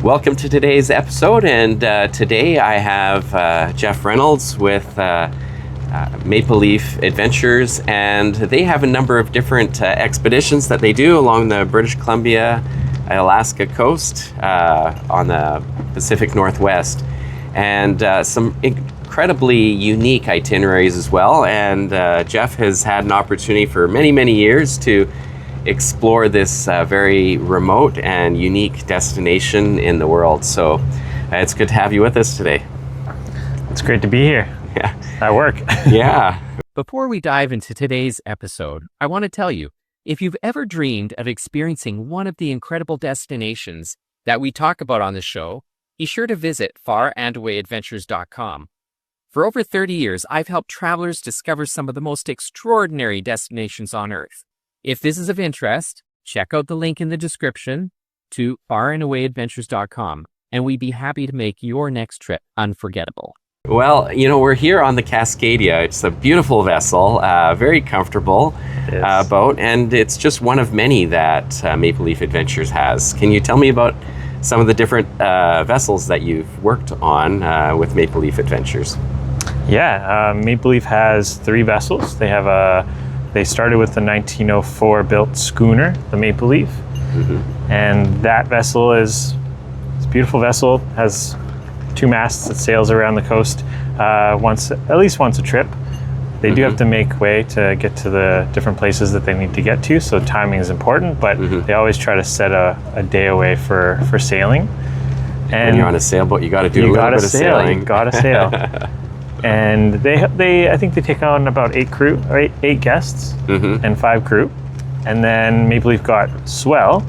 Welcome to today's episode, and today I have Jeff Reynolds with Maple Leaf Adventures, and they have a number of different expeditions that they do along the British Columbia, Alaska coast on the Pacific Northwest, and some incredibly unique itineraries as well. And Jeff has had an opportunity for many years to explore this very remote and unique destination in the world. So it's good to have you with us today. It's great to be here. Yeah. At work. Yeah. Before we dive into today's episode, I want to tell you, if you've ever dreamed of experiencing one of the incredible destinations that we talk about on the show, be sure to visit farandawaadventures.com. For over 30 years, I've helped travelers discover some of the most extraordinary destinations on Earth. If this is of interest, check out the link in the description to farandawaadventures.com, and we'd be happy to make your next trip unforgettable. Well, you know, we're here on the Cascadia. It's a beautiful vessel, very comfortable boat, and it's just one of many that Maple Leaf Adventures has. Can you tell me about some of the different vessels that you've worked on with Maple Leaf Adventures? Yeah, Maple Leaf has 3 vessels. They started with the 1904 built schooner, the Maple Leaf, and that vessel it's a beautiful vessel. Has 2 masts that sails around the coast at least once a trip. They do have to make way to get to the different places that they need to get to, so timing is important, but they always try to set a day away for sailing. And when you're on a sailboat, you got to do a little bit of sailing. You got to sail. And I think they take on about 8 guests and 5 crew. And then Maple Leaf got Swell,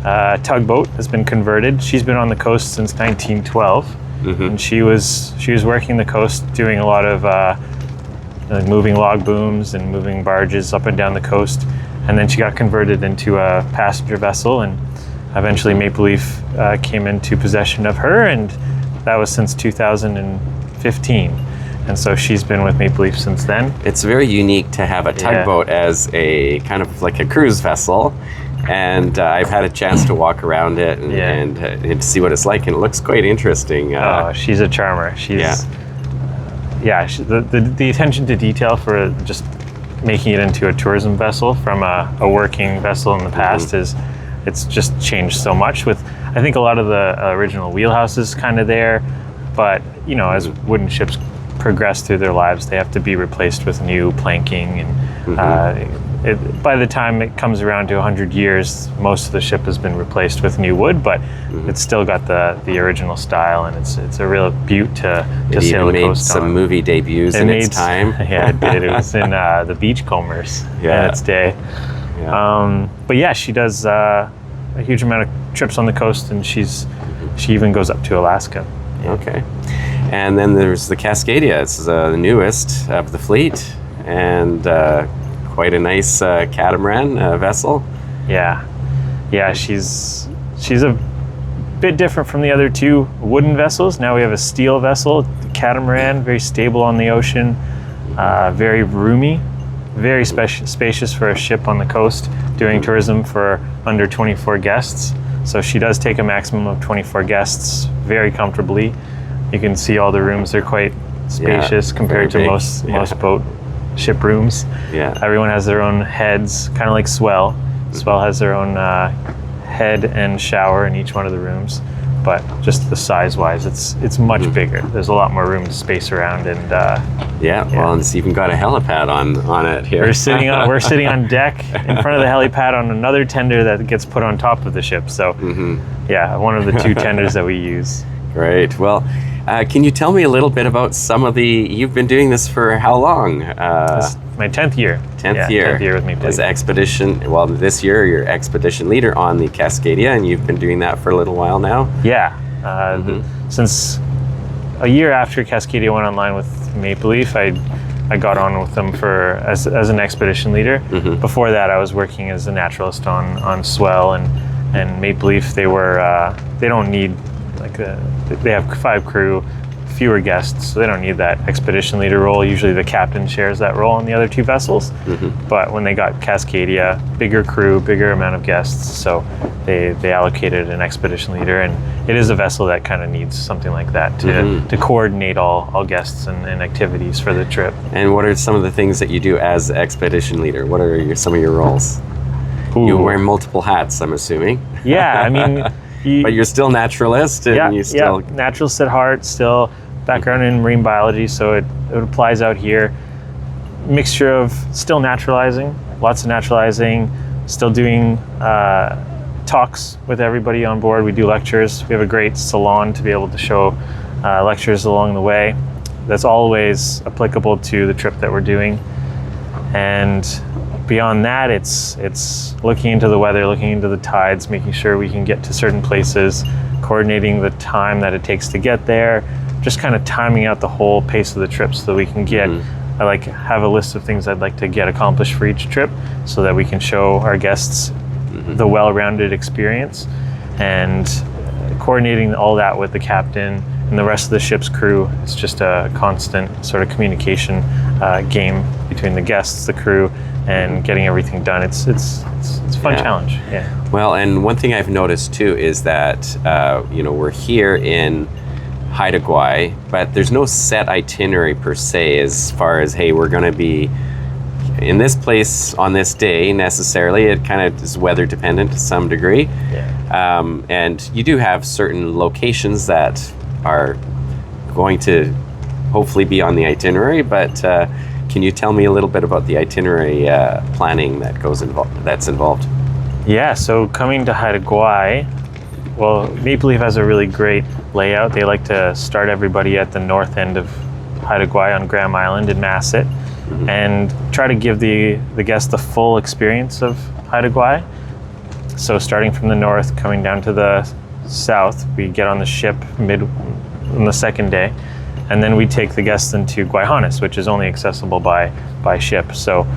tugboat has been converted. She's been on the coast since 1912, and she was working the coast, doing a lot of moving log booms and moving barges up and down the coast. And then she got converted into a passenger vessel, and eventually Maple Leaf came into possession of her, and that was since 2015. And so she's been with Maple Leaf since then. It's very unique to have a tugboat as a kind of like a cruise vessel. And I've had a chance to walk around it and see what it's like, and it looks quite interesting. She's a charmer. The attention to detail for just making it into a tourism vessel from a working vessel in the past it's just changed so much. With, I think, a lot of the original wheelhouse is kind of there, but you know, as wooden ships progress through their lives, they have to be replaced with new planking, and by the time it comes around to 100 years, most of the ship has been replaced with new wood, but it's still got the original style, and it's a real beaut to sail the coast on. It made some movie debuts in its time. Yeah, it did. It was in the Beachcombers in its day. Yeah. But yeah, she does a huge amount of trips on the coast, and she even goes up to Alaska. Yeah. Okay. And then there's the Cascadia. It's the newest of the fleet, and quite a nice catamaran vessel. Yeah, she's a bit different from the other 2 wooden vessels. Now we have a steel vessel, the catamaran, very stable on the ocean, very roomy, very spacious for a ship on the coast doing tourism for under 24 guests. So she does take a maximum of 24 guests very comfortably. You can see all the rooms. They're quite spacious compared to most boat ship rooms. Yeah. Everyone has their own heads, kind of like Swell. Swell has their own head and shower in each one of the rooms, but just the size-wise, it's much bigger. There's a lot more room to space around, and well, and it's even got a helipad on it here. We're sitting on deck in front of the helipad on another tender that gets put on top of the ship. So, one of the 2 tenders that we use. Great. Well, can you tell me a little bit about you've been doing this for how long? My 10th year. 10th year. 10th year with me. As expedition, well, this year you're expedition leader on the Cascadia, and you've been doing that for a little while now? Yeah. Since a year after Cascadia went online with Maple Leaf, I got on with them as an expedition leader. Before that, I was working as a naturalist on Swell and Maple Leaf. They don't need, they have 5 crew, fewer guests, so they don't need that expedition leader role. Usually the captain shares that role on the other two vessels. But when they got Cascadia, bigger crew, bigger amount of guests, so they allocated an expedition leader, and it is a vessel that kind of needs something like that to coordinate all guests and activities for the trip. And what are some of the things that you do as expedition leader? What are some of your roles? You wear multiple hats, I'm assuming. Yeah, I mean, but you're still naturalist, and you still naturalist at heart. Still background in marine biology, so it applies out here. Mixture of still naturalizing, lots of naturalizing, still doing talks with everybody on board. We do lectures. We have a great salon to be able to show lectures along the way. That's always applicable to the trip that we're doing. And beyond that, it's looking into the weather, looking into the tides, making sure we can get to certain places, coordinating the time that it takes to get there, just kind of timing out the whole pace of the trip so that we can get, I like have a list of things I'd like to get accomplished for each trip so that we can show our guests the well-rounded experience, and coordinating all that with the captain and the rest of the ship's crew. It's just a constant sort of communication game between the guests, the crew, and getting everything done. It's a fun challenge. Yeah. Well, and one thing I've noticed too is that we're here in Haida Gwaii, but there's no set itinerary per se as far as, hey, we're going to be in this place on this day necessarily. It kind of is weather dependent to some degree. Yeah. And you do have certain locations that are going to hopefully be on the itinerary, but can you tell me a little bit about the itinerary planning that's involved? Yeah, so coming to Haida Gwaii, well, Maple Leaf has a really great layout. They like to start everybody at the north end of Haida Gwaii on Graham Island in Masset, and try to give the guest the full experience of Haida Gwaii. So starting from the north, coming down to the south, we get on the ship on the second day, and then we take the guests into Gwaii Haanas, which is only accessible by ship. So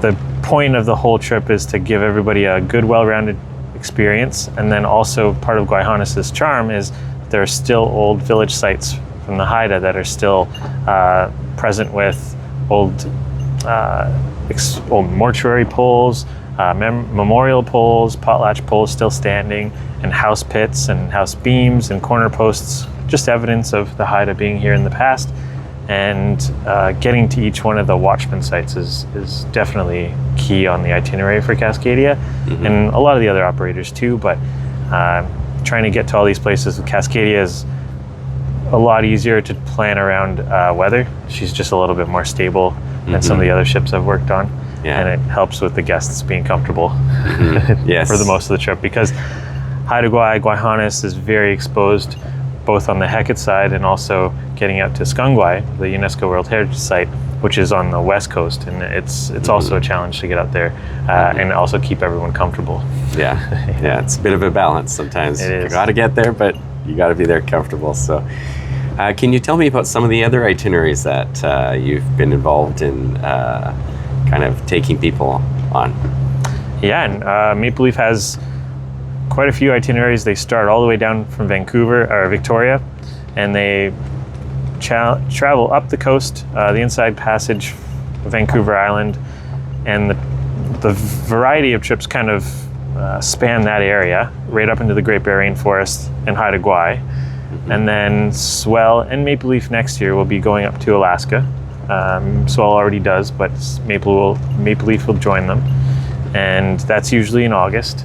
the point of the whole trip is to give everybody a good, well-rounded experience, and then also part of Gwaii Haanas' charm is there are still old village sites from the Haida that are still present with old mortuary poles, memorial poles, potlatch poles still standing, and house pits and house beams and corner posts, just evidence of the Haida being here in the past. And getting to each one of the Watchmen sites is definitely key on the itinerary for Cascadia, and a lot of the other operators too, but trying to get to all these places with Cascadia is a lot easier to plan around weather. She's just a little bit more stable than some of the other ships I've worked on. Yeah. And it helps with the guests being comfortable yes. for the most of the trip, because Haida Gwaii, Gwaii Haanas is very exposed both on the Hecate side and also getting out to Gwaii, the UNESCO World Heritage Site, which is on the west coast, and it's also a challenge to get out there and also keep everyone comfortable. Yeah, it's a bit of a balance sometimes. It is. You got to get there, but you got to be there comfortable. So can you tell me about some of the other itineraries that you've been involved in kind of taking people on? Yeah, and Maple Leaf has quite a few itineraries. They start all the way down from Vancouver or Victoria, and they travel up the coast, the Inside Passage of Vancouver Island, and the variety of trips kind of span that area right up into the Great Bear Rainforest and Haida Gwaii. And then Swell and Maple Leaf next year will be going up to Alaska. Swell already does, but Maple Leaf will join them, and that's usually in August.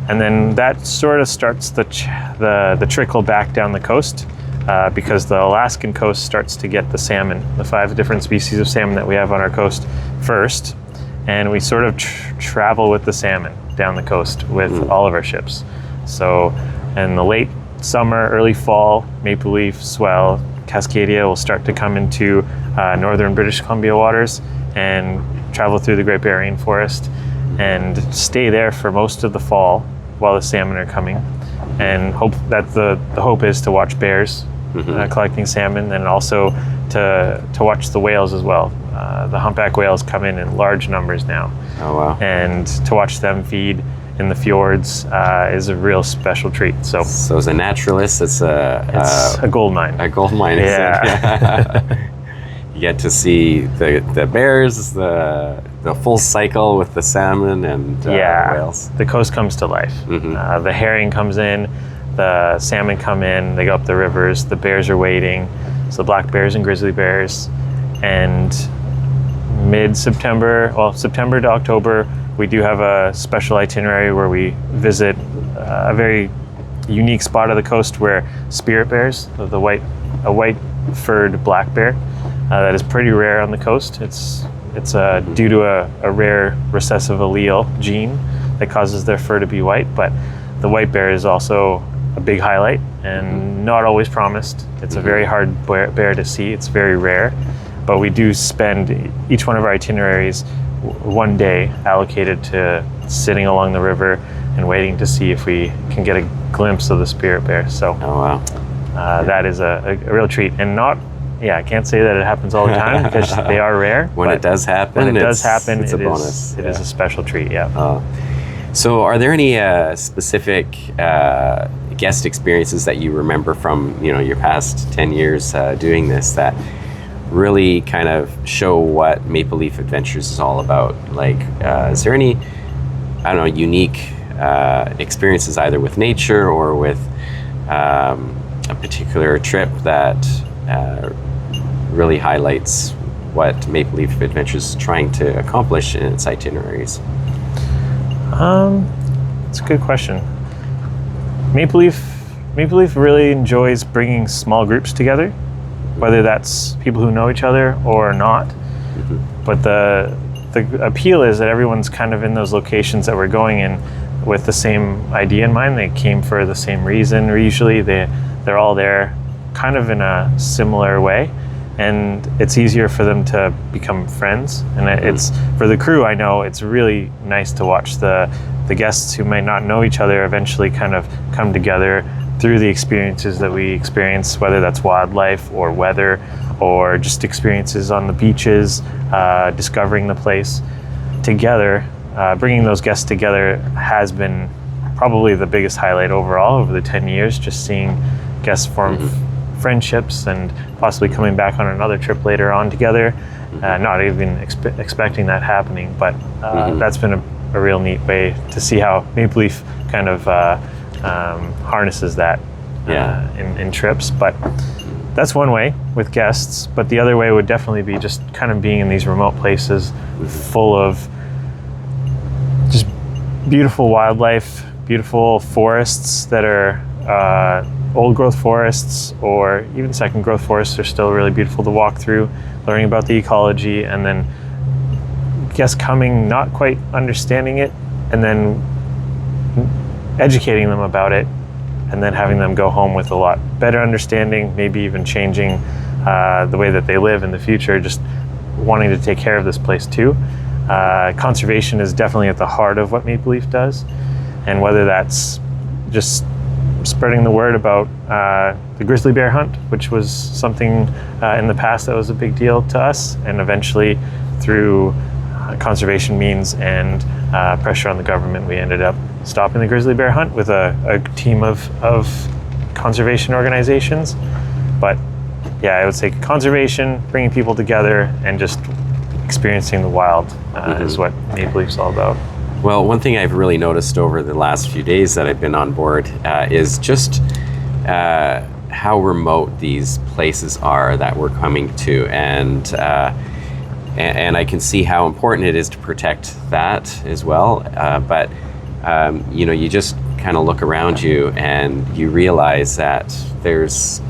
And then that sort of starts the trickle back down the coast, because the Alaskan coast starts to get the salmon, the 5 different species of salmon that we have on our coast first, and we sort of travel with the salmon down the coast with all of our ships. So in the late summer, early fall, Maple Leaf, Swell, Cascadia will start to come into northern British Columbia waters and travel through the Great Bear Rainforest and stay there for most of the fall while the salmon are coming, and hope that the hope is to watch bears collecting salmon, and also to watch the whales as well. The humpback whales come in large numbers now. Oh wow! And to watch them feed in the fjords is a real special treat. So as a naturalist, it's a gold mine. A gold mine, yeah. You get to see the bears, the full cycle with the salmon and the whales. The coast comes to life. The herring comes in, the salmon come in, they go up the rivers, the bears are waiting. So the black bears and grizzly bears. And September to October, we do have a special itinerary where we visit a very unique spot of the coast where spirit bears, a white furred black bear, that is pretty rare on the coast. It's due to a rare recessive allele gene that causes their fur to be white, but the white bear is also a big highlight and not always promised. It's a very hard bear to see. It's very rare, but we do spend each one of our itineraries one day allocated to sitting along the river and waiting to see if we can get a glimpse of the spirit bear. So that is a real treat, and I can't say that it happens all the time because they are rare. When it does happen, it's a bonus. It is a special treat, So are there any specific guest experiences that you remember from your past 10 years doing this that really kind of show what Maple Leaf Adventures is all about? Like, is there any, unique experiences either with nature or with a particular trip that really highlights what Maple Leaf Adventures is trying to accomplish in its itineraries? It's a good question. Maple Leaf really enjoys bringing small groups together, whether that's people who know each other or not. But the appeal is that everyone's kind of in those locations that we're going in with the same idea in mind. They came for the same reason. Usually they're all there kind of in a similar way, and it's easier for them to become friends. And it's, for the crew, I know it's really nice to watch the guests who may not know each other eventually kind of come together through the experiences that we experience, whether that's wildlife or weather or just experiences on the beaches, discovering the place together. Bringing those guests together has been probably the biggest highlight overall over the 10 years, just seeing guests form friendships and possibly coming back on another trip later on together, not even expecting that happening, but that's been a real neat way to see how Maple Leaf kind of harnesses that in trips. But that's one way with guests, but the other way would definitely be just kind of being in these remote places full of just beautiful wildlife, beautiful forests that are old growth forests, or even second growth forests are still really beautiful to walk through, learning about the ecology, and then guests coming not quite understanding it, and then educating them about it, and then having them go home with a lot better understanding, maybe even changing the way that they live in the future, just wanting to take care of this place too. Conservation is definitely at the heart of what Maple Leaf does, and whether that's just spreading the word about the grizzly bear hunt, which was something in the past that was a big deal to us, and eventually through conservation means and pressure on the government, we ended up stopping the grizzly bear hunt with a team of conservation organizations. But yeah, I would say conservation, bringing people together, and just experiencing the wild is what Maple Leaf's all about. Well, one thing I've really noticed over the last few days that I've been on board is just how remote these places are that we're coming to, and I can see how important it is to protect that as well. But you just kind of look around you and you realize that there's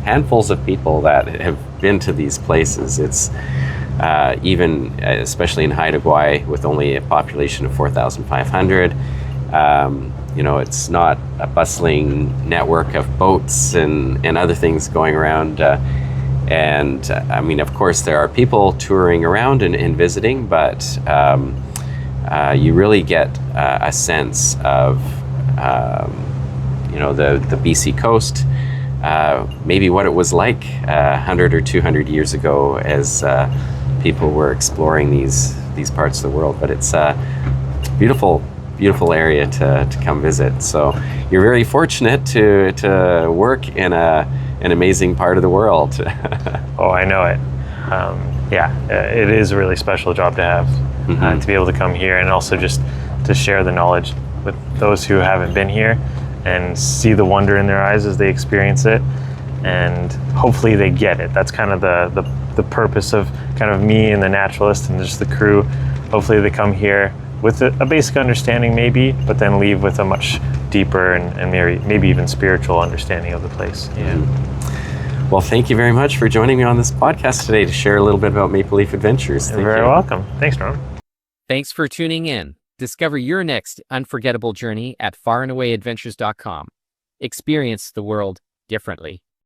handfuls of people that have been to these places. It's even, especially in Haida Gwaii, with only a population of 4,500, it's not a bustling network of boats and other things going around. And I mean, of course, there are people touring around and visiting, but you really get a sense of, the BC coast, maybe what it was like 100 or 200 years ago as people were exploring these parts of the world. But it's beautiful beautiful area to come visit. So you're very fortunate to work in an amazing part of the world. Oh, I know it. It is a really special job to have, to be able to come here and also just to share the knowledge with those who haven't been here and see the wonder in their eyes as they experience it, and hopefully they get it. That's kind of the purpose of kind of me and the naturalist and just the crew. Hopefully they come here with a basic understanding maybe, but then leave with a much deeper and maybe even spiritual understanding of the place. Well, thank you very much for joining me on this podcast today to share a little bit about Maple Leaf Adventures. You're very welcome. Thanks, Ron. Thanks for tuning in. Discover your next unforgettable journey at farandawasadventures.com. Experience the world differently.